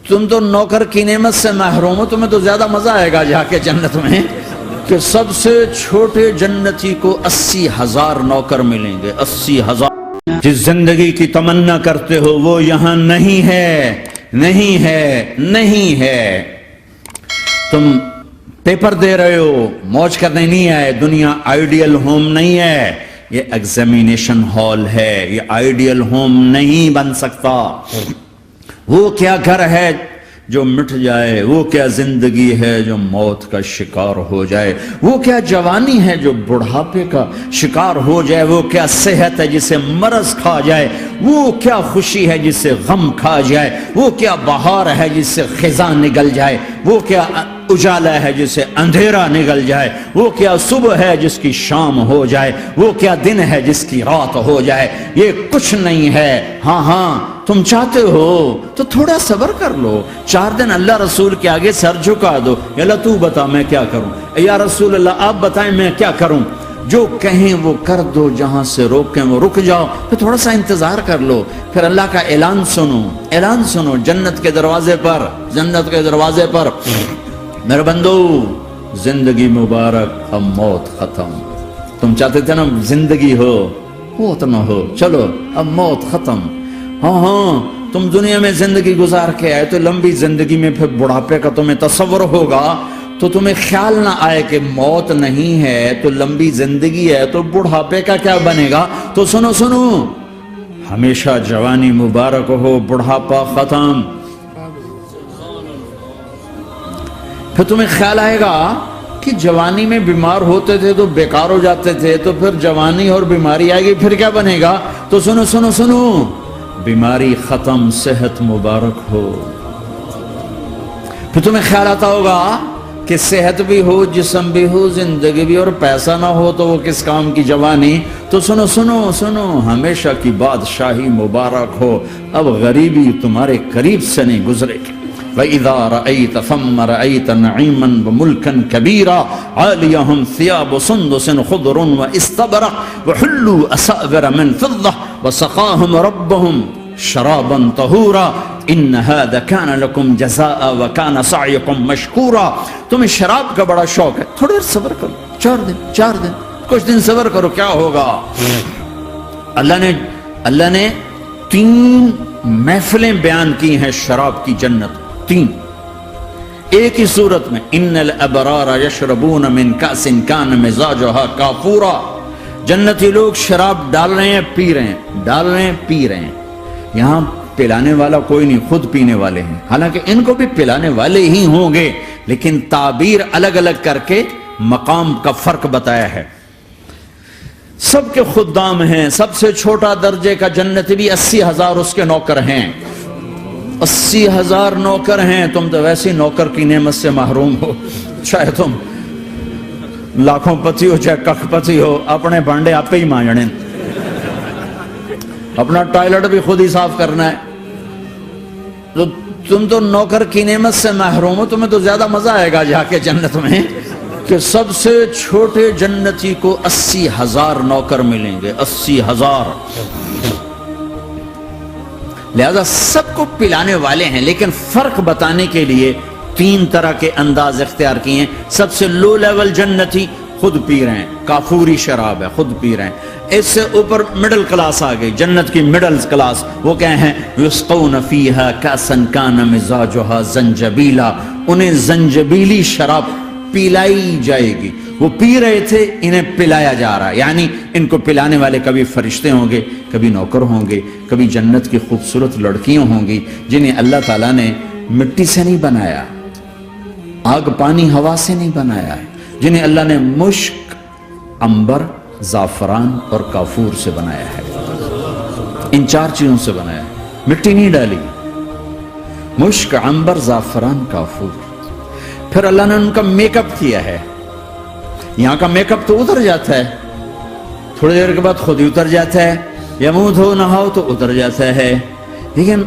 تم تو نوکر کی نعمت سے محروم ہو، تمہیں تو زیادہ مزہ آئے گا جا کے جنت میں کہ سب سے چھوٹے جنتی کو 80,000 نوکر ملیں گے، 80,000۔ جس زندگی کی تمنا کرتے ہو وہ یہاں نہیں ہے، نہیں ہے، نہیں ہے۔ تم پیپر دے رہے ہو، موج کرنے نہیں آئے، دنیا آئیڈیل ہوم نہیں ہے، یہ ایگزامینیشن ہال ہے، یہ آئیڈیل ہوم نہیں بن سکتا۔ وہ کیا گھر ہے جو مٹ جائے، وہ کیا زندگی ہے جو موت کا شکار ہو جائے، وہ کیا جوانی ہے جو بڑھاپے کا شکار ہو جائے، وہ کیا صحت ہے جسے مرض کھا جائے، وہ کیا خوشی ہے جسے غم کھا جائے، وہ کیا بہار ہے جس سے خزاں نگل جائے، وہ کیا اجالا ہے جسے اندھیرا نگل جائے، وہ کیا صبح ہے جس کی شام ہو جائے، وہ کیا دن ہے جس کی رات ہو جائے، یہ کچھ نہیں ہے۔ ہاں ہاں تم چاہتے ہو تو تھوڑا صبر کر لو، 4 دن اللہ رسول کے آگے سر جھکا دو، یا اللہ تو بتا میں کیا کروں، یا رسول اللہ آپ بتائیں میں کیا کروں، جو کہیں وہ کر دو، جہاں سے روکیں وہ رک جاؤ، پھر تھوڑا سا انتظار کر لو، پھر اللہ کا اعلان سنو، اعلان سنو جنت کے دروازے پر، جنت کے دروازے پر، میرے بندو زندگی مبارک اب موت ختم۔ تم چاہتے تھے نا زندگی ہو موت نہ ہو، چلو اب موت ختم۔ ہاں ہاں تم دنیا میں زندگی گزار کے آئے تو لمبی زندگی میں پھر بڑھاپے کا تمہیں تصور ہوگا تو تمہیں خیال نہ آئے کہ موت نہیں ہے تو لمبی زندگی ہے تو بڑھاپے کا کیا بنے گا۔ تو سنو سنو، ہمیشہ جوانی مبارک ہو، بڑھاپا ختم۔ پھر تمہیں خیال آئے گا کہ جوانی میں بیمار ہوتے تھے تو بیکار ہو جاتے تھے، تو پھر جوانی اور بیماری آئے گی پھر کیا بنے گا۔ تو سنو سنو سنو، بیماری ختم، صحت مبارک ہو۔ پھر تمہیں خیال آتا ہوگا کہ صحت بھی ہو، جسم بھی ہو، زندگی بھی، اور پیسہ نہ ہو تو وہ کس کام کی جوانی۔ تو سنو سنو سنو، ہمیشہ کی بادشاہی مبارک ہو، اب غریبی تمہارے قریب سے نہیں گزرے گی۔ وَإِذَا رَأَيْتَ ثَمَّ رَأَيْتَ نَعِيمًا وَمُلْكًا كَبِيرًا عَالِيَهُمْ ثِيَابُ سُنْدُسٍ خُضْرٌ وَإِسْتَبْرَقٍ وَحُلُّوا أَسَاوِرَ مِنْ فِضَّةٍ وَسَقَاهُمْ رَبُّهُمْ شَرَابًا طَهُورًا إِنَّ هَذَا كَانَ لَكُمْ جَزَاءً وَكَانَ سَعْيُكُمْ مَشْكُورًا۔ تمہیں شراب کا بڑا شوق ہے، تھوڑے دیر صبر کرو، 4 دن کچھ دن صبر کرو، کیا ہوگا۔ اللہ نے 3 محفلیں بیان کی ہیں شراب کی جنت، 3 ایک ہی صورت میں۔ ان الابرار یشربون من کأس کان مزاجها کافورا، جنتی لوگ شراب ڈال رہے ہیں، پی رہے ہیں، ڈال رہے ہیں، پی رہے ہیں۔ یہاں پلانے والا کوئی نہیں، خود پینے والے ہیں، حالانکہ ان کو بھی پلانے والے ہی ہوں گے، لیکن تعبیر الگ الگ کر کے مقام کا فرق بتایا ہے۔ سب کے خدام ہیں، سب سے چھوٹا درجے کا جنتی بھی 80,000 اس کے نوکر ہیں، 80,000 نوکر ہیں۔ تم تو ویسے نوکر کی نعمت سے محروم ہو، چاہے تم لاکھوں پتی ہو چاہے کخ پتی ہو، اپنے بانڈے آپ ہی مانجنے، اپنا ٹوائلٹ بھی خود ہی صاف کرنا ہے۔ تو تم تو نوکر کی نعمت سے محروم ہو، تمہیں تو زیادہ مزہ آئے گا جا کے جنت میں کہ سب سے چھوٹے جنتی کو 80,000 نوکر ملیں گے، 80,000۔ لہذا سب کو پلانے والے ہیں، لیکن فرق بتانے کے لیے 3 طرح کے انداز اختیار کیے ہیں۔ سب سے لو لیول جنتی خود پی رہے ہیں، کافوری شراب ہے، خود پی رہے ہیں۔ اس سے اوپر مڈل کلاس آ گئی، جنت کی مڈل کلاس، وہ کہے ہیں یسقون فیہا کاسا کان مزاجہا زنجبیلا، انہیں زنجبیلی شراب پلائی جائے گی۔ وہ پی رہے تھے، انہیں پلایا جا رہا ہے، یعنی ان کو پلانے والے کبھی فرشتے ہوں گے، کبھی نوکر ہوں گے، کبھی جنت کی خوبصورت لڑکیاں ہوں گی جنہیں اللہ تعالیٰ نے مٹی سے نہیں بنایا، آگ پانی ہوا سے نہیں بنایا ہے، جنہیں اللہ نے مشک، عنبر، زعفران اور کافور سے بنایا ہے۔ ان 4 چیزوں سے بنایا ہے، مٹی نہیں ڈالی، مشک، عنبر، زعفران، کافور۔ پھر اللہ نے ان کا میک اپ کیا ہے۔ یہاں کا میک اپ تو اتر جاتا ہے، تھوڑی دیر کے بعد خود ہی اتر جاتا ہے، یا منہ دھو نہاؤ تو اتر جاتا ہے، لیکن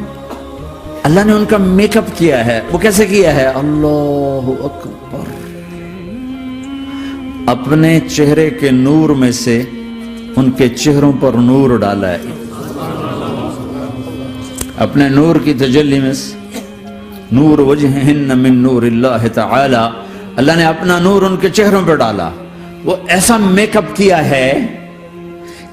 اللہ نے ان کا میک اپ کیا ہے۔ وہ کیسے کیا ہے؟ اللہ اکبر، اپنے چہرے کے نور میں سے ان کے چہروں پر نور ڈالا ہے، اپنے نور کی تجلی میں سے نور وجہہن من نور اللہ تعالی، اللہ نے اپنا نور ان کے چہروں پہ ڈالا. وہ ایسا میک اپ کیا ہے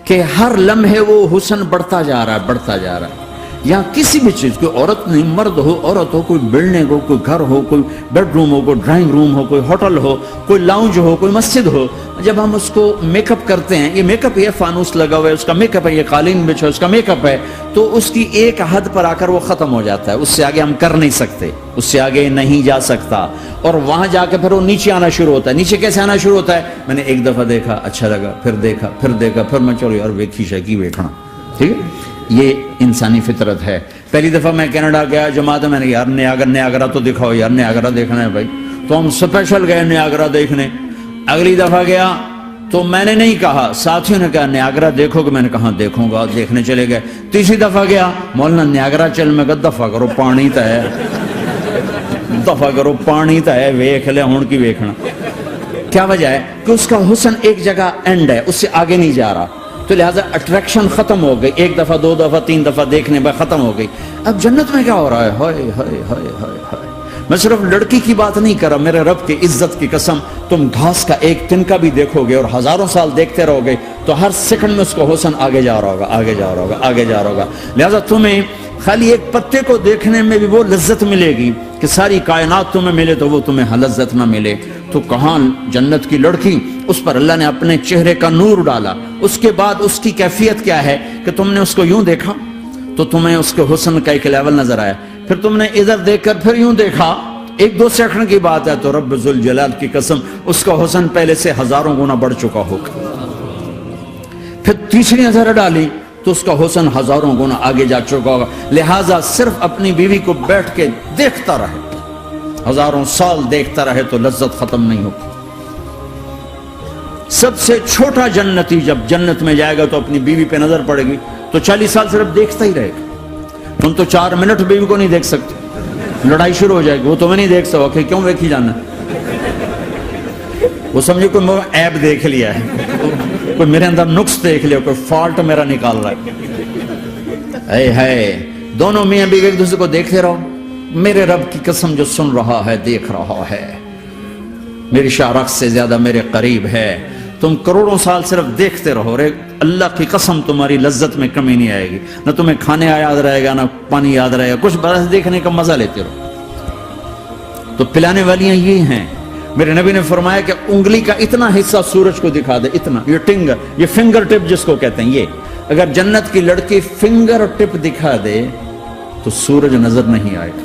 کہ ہر لمحے وہ حسن بڑھتا جا رہا ہے، بڑھتا جا رہا ہے. یہاں کسی بھی چیز، کوئی عورت نہیں، مرد ہو، عورت ہو، کوئی بلڈنگ ہو، کوئی گھر ہو، کوئی بیڈ روم ہو، کوئی ڈرائنگ روم ہو، کوئی ہوٹل ہو، کوئی لاؤنج ہو، کوئی مسجد ہو، جب ہم اس کو میک اپ کرتے ہیں، یہ میک اپ، یہ فانوس لگا ہوا ہے اس کا میک اپ ہے، یہ قالین بچھا ہے اس کا میک اپ ہے، تو اس کی ایک حد پر آ کر وہ ختم ہو جاتا ہے. اس سے آگے ہم کر نہیں سکتے، اس سے آگے نہیں جا سکتا. اور وہاں جا کے پھر وہ نیچے آنا شروع ہوتا ہے. نیچے کیسے آنا شروع ہوتا ہے؟ میں نے ایک دفعہ دیکھا، اچھا لگا، پھر دیکھا، پھر دیکھا، پھر میں چلو یار ویکھی شیکی ویکھنا. ٹھیک ہے، یہ انسانی فطرت ہے. پہلی دفعہ میں کینیڈا گیا جماعت میں نے یار نیاگرا تو دکھاؤ یار، نیاگرا دیکھنا ہے بھائی. تو ہم سپیشل گئے نیاگرا دیکھنے. اگلی دفعہ گیا تو میں نے نہیں کہا، ساتھیوں نے کہا نیاگرا دیکھو گے، میں نے کہا دیکھوں گا، دیکھنے چلے گئے. تیسری دفعہ گیا، مولانا نیاگرا چل، میں کہا دفعہ کرو پانی تا ہے، دفعہ کرو پانی تا ہے، ویکھ لے ہون کی ویکھنا. کیا وجہ ہے؟ کہ اس کا حسن ایک جگہ اینڈ ہے، اس سے آگے نہیں جا رہا. تو لہٰذا اٹریکشن ختم ہو گئی، ایک دفعہ، دو دفعہ، تین دفعہ دیکھنے بعد ختم ہو گئی. اب جنت میں کیا ہو رہا ہے؟ ہائے ہائے ہائے ہائے ہائے. میں صرف لڑکی کی بات نہیں کر رہا، میرے رب کی عزت کی قسم، تم گھاس کا ایک تنکا بھی دیکھو گے اور ہزاروں سال دیکھتے رہو گے تو ہر سیکنڈ میں اس کا حسن آگے جا رہا ہوگا، آگے جا رہا ہوگا، آگے جا رہا ہوگا. لہٰذا تمہیں خالی ایک پتے کو دیکھنے میں بھی وہ لذت ملے گی کہ ساری کائنات تمہیں ملے تو وہ تمہیں لذت نہ ملے. تو کہاں جنت کی لڑکی، اس پر اللہ نے اپنے چہرے کا نور ڈالا. اس کے بعد اس کی کیفیت کیا ہے کہ تم نے اس کو یوں دیکھا تو تمہیں اس کے حسن کا ایک لیول نظر آیا. پھر تم نے ادھر دیکھ کر پھر یوں دیکھا، ایک دو سیکنڈ کی بات ہے، تو رب ذوالجلال کی قسم اس کا حسن پہلے سے ہزاروں گنا بڑھ چکا ہوگا. پھر تیسری نظر ڈالی تو اس کا حسن ہزاروں گنا آگے جا چکا ہوگا. لہٰذا صرف اپنی بیوی کو بیٹھ کے دیکھتا رہے، ہزاروں سال دیکھتا رہے تو لذت ختم نہیں ہوگی. سب سے چھوٹا جنتی جب جنت میں جائے گا تو اپنی بیوی پہ نظر پڑے گی تو 40 سال صرف دیکھتا ہی رہے گا. تم تو 4 منٹ بیوی کو نہیں دیکھ سکتے، لڑائی شروع ہو جائے گی. وہ تمہیں نہیں دیکھ سکو کہ کیوں ویکھی جانا، وہ سمجھے کوئی عیب دیکھ لیا ہے، کوئی میرے اندر نقص دیکھ لیا، کوئی فالٹ میرا نکال رہا ہے. اے ہے دونوں میاں بیوی ایک دوسرے کو دیکھتے رہو. میرے رب کی قسم جو سن رہا ہے، دیکھ رہا ہے، میری شارخ سے زیادہ میرے قریب ہے. تم کروڑوں سال صرف دیکھتے رہو، رے اللہ کی قسم تمہاری لذت میں کمی نہیں آئے گی. نہ تمہیں کھانے یاد رہے گا، نہ پانی یاد رہے گا، کچھ بس دیکھنے کا مزہ لیتے رہو. تو پلانے والیاں یہ ہیں. میرے نبی نے فرمایا کہ انگلی کا اتنا حصہ سورج کو دکھا دے، اتنا، یہ فنگر ٹپ جس کو کہتے ہیں، یہ اگر جنت کی لڑکی فنگر ٹپ دکھا دے تو سورج نظر نہیں آئے گا.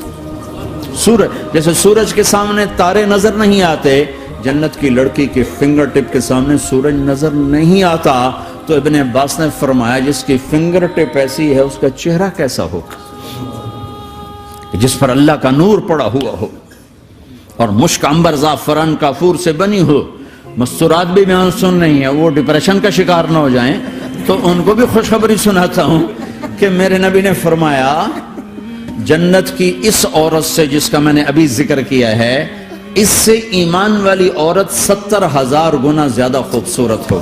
سورج جیسے سورج کے سامنے تارے نظر نہیں آتے، جنت کی لڑکی کے فنگر ٹپ کے سامنے سورج نظر نہیں آتا. تو ابن عباس نے فرمایا جس کی فنگر ٹپ ایسی ہے اس کا چہرہ کیسا ہوگا، جس پر اللہ کا نور پڑا ہوا ہو اور مشک عنبر زعفران کافور سے بنی ہو. مستورات بھی میں سن رہی ہیں، وہ ڈپریشن کا شکار نہ ہو جائیں تو ان کو بھی خوشخبری سناتا ہوں کہ میرے نبی نے فرمایا جنت کی اس عورت سے جس کا میں نے ابھی ذکر کیا ہے، اس سے ایمان والی عورت 70,000 گنا زیادہ خوبصورت ہو.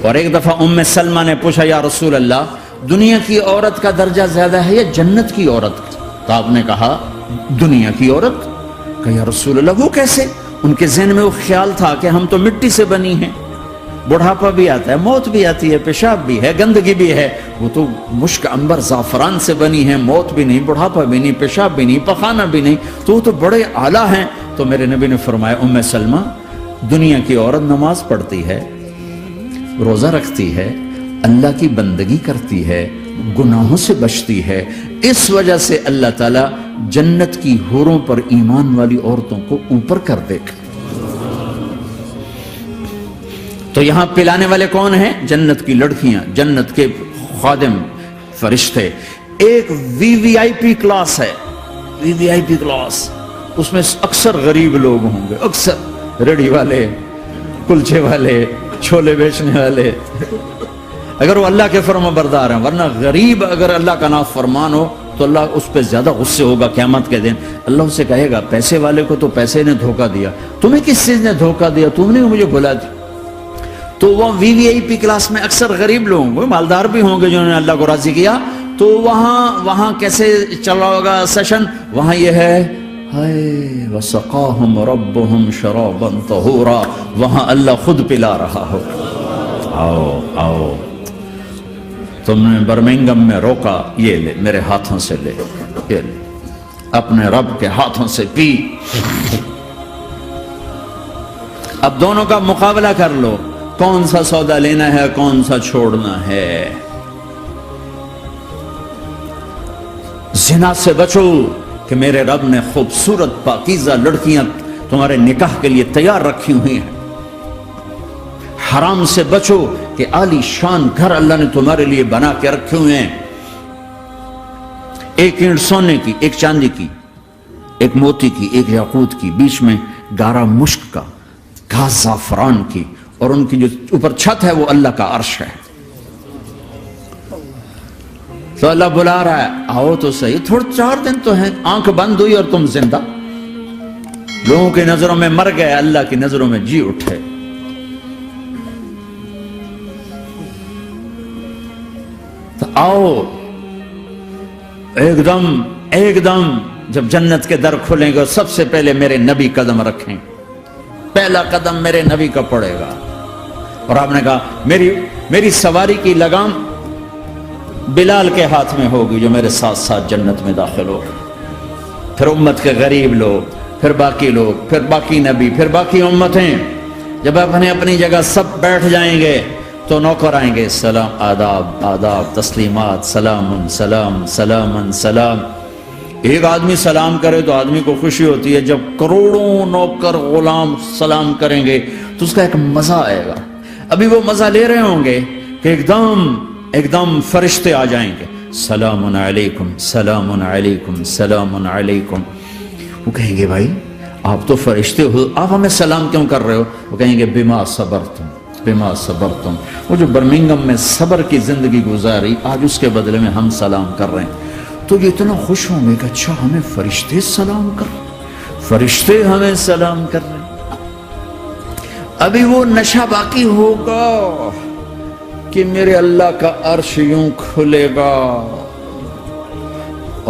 اور ایک دفعہ ام سلمہ نے پوچھا یا رسول اللہ، دنیا کی عورت کا درجہ زیادہ ہے یا جنت کی عورت کا؟ تو آپ نے کہا دنیا کی عورت. کہ یا رسول اللہ وہ کیسے؟ ان کے ذہن میں وہ خیال تھا کہ ہم تو مٹی سے بنی ہیں، بڑھاپا بھی آتا ہے، موت بھی آتی ہے، پیشاب بھی ہے، گندگی بھی ہے. وہ تو مشک عنبر زعفران سے بنی ہے، موت بھی نہیں، بڑھاپا بھی نہیں، پیشاب بھی نہیں، پخانہ بھی نہیں، تو وہ تو بڑے اعلیٰ ہیں. تو میرے نبی نے فرمایا ام سلمہ، دنیا کی عورت نماز پڑھتی ہے، روزہ رکھتی ہے، اللہ کی بندگی کرتی ہے، گناہوں سے بچتی ہے، اس وجہ سے اللہ تعالیٰ جنت کی حوروں پر ایمان والی عورتوں کو اوپر کر دے گا. تو یہاں پلانے والے کون ہیں؟ جنت کی لڑکیاں، جنت کے خادم فرشتے. ایک وی وی آئی پی کلاس ہے، وی وی آئی پی کلاس، اس میں اکثر غریب لوگ ہوں گے، اکثر ریڑھی والے، کلچے والے، چھولے بیچنے والے، اگر وہ اللہ کے فرما بردار ہیں. ورنہ غریب اگر اللہ کا نافرمان ہو تو اللہ اس پہ زیادہ غصے ہوگا قیامت کے دن. اللہ اسے کہے گا پیسے والے کو تو پیسے نے دھوکہ دیا، تمہیں کس چیز نے دھوکہ دیا؟ تم نے مجھے بلا دی. تو وہ وی وی آئی پی کلاس میں اکثر غریب لوگ ہوں گے، مالدار بھی ہوں گے جنہوں نے اللہ کو راضی کیا، تو وہاں کیسے چلا ہوگا سیشن؟ وہاں یہ ہے ہائے وسقاہم ربہم شرابا طہورا، وہاں اللہ خود پلا رہا ہو، آؤ آؤ، تم نے برمنگم میں روکا، یہ لے میرے ہاتھوں سے لے، یہ لے اپنے رب کے ہاتھوں سے پی۔ اب دونوں کا مقابلہ کر لو، کون سا سودا لینا ہے، کون سا چھوڑنا ہے۔ زنا سے بچو کہ میرے رب نے خوبصورت پاکیزہ لڑکیاں تمہارے نکاح کے لیے تیار رکھی ہوئی ہیں۔ حرام سے بچو کہ عالی شان گھر اللہ نے تمہارے لیے بنا کے رکھے ہوئے ہیں، ایک اینٹ سونے کی، ایک چاندی کی، ایک موتی کی، ایک یاقوت کی، بیچ میں گارا مشک کا، گھاس زعفران کی، اور ان کی جو اوپر چھت ہے وہ اللہ کا عرش ہے۔ تو اللہ بلا رہا ہے آؤ تو صحیح، تھوڑے 4 دن تو ہیں، آنکھ بند ہوئی اور تم زندہ، لوگوں کی نظروں میں مر گئے، اللہ کی نظروں میں جی اٹھے۔ تو آؤ ایک دم جب جنت کے در کھلیں گے سب سے پہلے میرے نبی قدم رکھیں، پہلا قدم میرے نبی کا پڑے گا۔ اور آپ نے کہا میری سواری کی لگام بلال کے ہاتھ میں ہوگی جو میرے ساتھ ساتھ جنت میں داخل ہو، پھر امت کے غریب لوگ، پھر باقی لوگ، پھر باقی نبی، پھر باقی امتیں، جب اپنی جگہ سب بیٹھ جائیں گے تو نوکر آئیں گے، سلام، آداب آداب، تسلیمات، سلام سلام سلام سلام۔ ایک آدمی سلام کرے تو آدمی کو خوشی ہوتی ہے، جب کروڑوں نوکر غلام سلام کریں گے تو اس کا ایک مزہ آئے گا۔ ابھی وہ مزہ لے رہے ہوں گے کہ ایک دم فرشتے آ جائیں گے، سلام علیکم سلام علیکم سلام علیکم۔ وہ کہیں گے بھائی آپ تو فرشتے ہو، آپ ہمیں سلام کیوں کر رہے ہو؟ وہ کہیں گے بما صبرتم بما صبرتم، وہ جو برمنگم میں صبر کی زندگی گزاری آج اس کے بدلے میں ہم سلام کر رہے ہیں۔ تو یہ اتنا خوش ہوں گے کہ اچھا ہمیں فرشتے سلام کر رہے ہیں، فرشتے ہمیں سلام کر رہے ہیں۔ ابھی وہ نشہ باقی ہوگا کہ میرے اللہ کا عرش یوں کھلے گا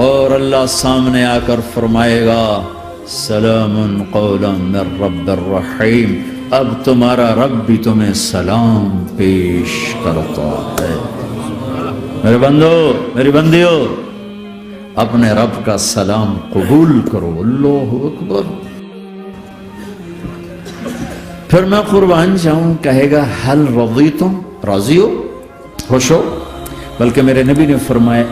اور اللہ سامنے آ کر فرمائے گا سلام قولا من رب الرحیم، اب تمہارا رب بھی تمہیں سلام پیش کرتا ہے۔ میرے بندو میری بندیو، اپنے رب کا سلام قبول کرو، اللہ اکبر۔ پھر میں قربان جاؤں، کہے گا حل رضیتم، راضی ہو، خوش ہو؟ بلکہ میرے نبی نے فرمایا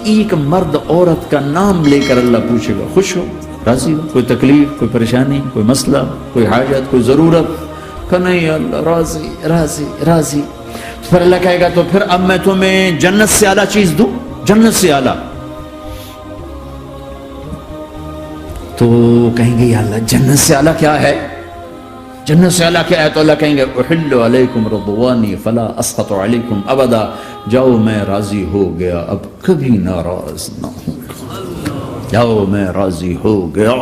ایک مرد عورت کا نام لے کر اللہ پوچھے گا، خوش ہو، راضی ہو؟ کوئی تکلیف، کوئی پریشانی، کوئی مسئلہ، کوئی حاجت، کوئی ضرورت؟ کہ نہیں اللہ راضی راضی راضی۔ پھر اللہ کہے گا تو پھر اب میں تمہیں جنت سے اعلیٰ چیز دوں، جنت سے اعلیٰ۔ تو کہیں گے یا اللہ جنت سے اعلیٰ کیا ہے؟ جنت سے اعلیٰ کیا ہے؟ تو اللہ کہیں گے احل علیکم رضوانی فلا اسخط علیکم ابدا، جاؤ میں راضی ہو گیا، اب کبھی ناراض نہ ہوں، جاؤ میں راضی ہو گیا۔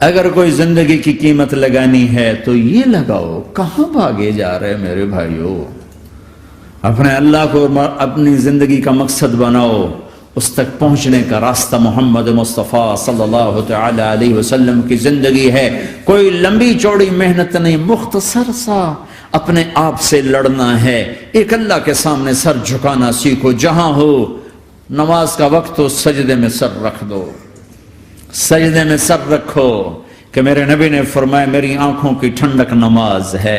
اگر کوئی زندگی کی قیمت لگانی ہے تو یہ لگاؤ، کہاں بھاگے جا رہے میرے بھائیو؟ اپنے اللہ کو اپنی زندگی کا مقصد بناؤ، اس تک پہنچنے کا راستہ محمد مصطفیٰ صلی اللہ تعالی علیہ وسلم کی زندگی ہے۔ کوئی لمبی چوڑی محنت نہیں، مختصر سا اپنے آپ سے لڑنا ہے، ایک اللہ کے سامنے سر جھکانا سیکھو، جہاں ہو نماز کا وقت ہو سجدے میں سر رکھ دو، سجدے میں سر رکھو، کہ میرے نبی نے فرمایا میری آنکھوں کی ٹھنڈک نماز ہے۔